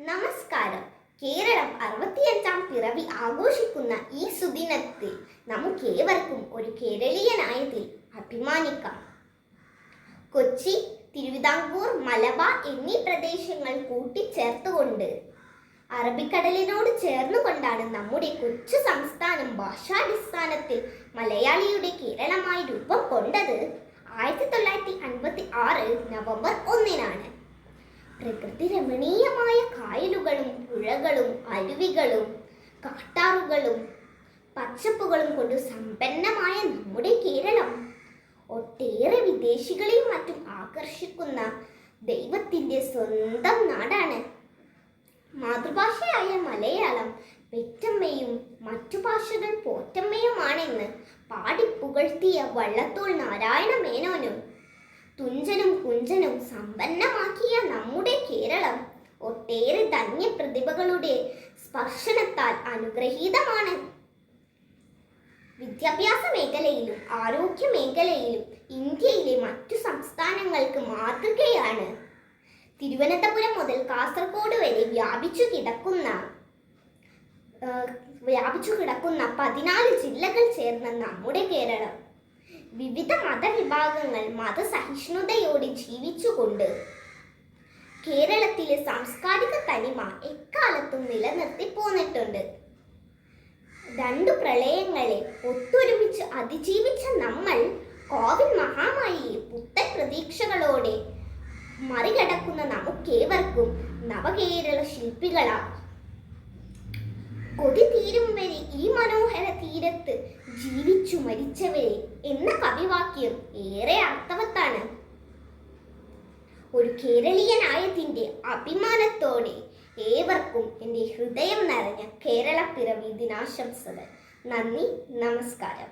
നമസ്കാരം. കേരളം 65ാം പിറവി ആഘോഷിക്കുന്ന ഈ സുദിനത്തിൽ നമുക്കേവർക്കും ഒരു കേരളീയനായതിൽ അഭിമാനിക്കാം. കൊച്ചി, തിരുവിതാംകൂർ, മലബാർ എന്നീ പ്രദേശങ്ങൾ കൂട്ടിച്ചേർത്തുകൊണ്ട് അറബിക്കടലിനോട് ചേർന്നുകൊണ്ടാണ് നമ്മുടെ കൊച്ചു സംസ്ഥാനം ഭാഷാടിസ്ഥാനത്തിൽ മലയാളിയുടെ കേരളമായി രൂപം കൊണ്ടത് 1956 നവംബർ 1-നാണ്. പ്രകൃതി രമണീയമായ കായലുകളും പുഴകളും അരുവികളും കാട്ടാറുകളും പച്ചപ്പുകളും കൊണ്ട് സമ്പന്നമായ നമ്മുടെ കേരളം ഒട്ടേറെ വിദേശികളെയും മറ്റും ആകർഷിക്കുന്ന ദൈവത്തിൻ്റെ സ്വന്തം നാടാണ്. മാതൃഭാഷയായ മലയാളം പെറ്റമ്മയും മറ്റു ഭാഷകൾ പോറ്റമ്മയുമാണെന്ന് പാടിപ്പുകഴ്ത്തിയ വള്ളത്തോൾ നാരായണ മേനോനും തുഞ്ചനും കുഞ്ചനും സമ്പന്നമാക്കിയ നമ്മുടെ കേരളം ഒട്ടേറെ ധന്യ പ്രതിഭകളുടെ സ്പർശനത്താൽ അനുഗ്രഹീതമാണ്. വിദ്യാഭ്യാസ മേഖലയിലും ആരോഗ്യ മേഖലയിലും ഇന്ത്യയിലെ മറ്റു സംസ്ഥാനങ്ങൾക്ക് മാതൃകയാണ്. തിരുവനന്തപുരം മുതൽ കാസർഗോഡ് വരെ വ്യാപിച്ചു കിടക്കുന്ന 14 ജില്ലകൾ ചേർന്ന നമ്മുടെ കേരളം വിവിധ മതവിഭാഗങ്ങൾ മതസഹിഷ്ണുതയോടെ ജീവിച്ചുകൊണ്ട് കേരളത്തിലെ സാംസ്കാരിക തനിമ എക്കാലത്തും നിലനിർത്തി പോന്നിട്ടുണ്ട്. 2 പ്രളയങ്ങളെ ഒത്തൊരുമിച്ച് അതിജീവിച്ച നമ്മൾ കോവിഡ് മഹാമാരിയെ പുത്തൻ പ്രതീക്ഷകളോടെ മറികടക്കുന്ന നമുക്കേവർക്കും നവകേരള ശില്പികളാകാം. കൊതി തീരും വരെ ഈ മനോഹര തീരത്ത് ജീവിച്ചു മരിച്ചവരെ എന്ന കവിവാക്യം ഏറെ അർത്ഥവത്താണ്. ഒരു കേരളീയനായതിൻ്റെ അഭിമാനത്തോടെ ഏവർക്കും എൻ്റെ ഹൃദയം നിറഞ്ഞ കേരളപ്പിറവി ദിനാശംസകൾ. നന്ദി, നമസ്കാരം.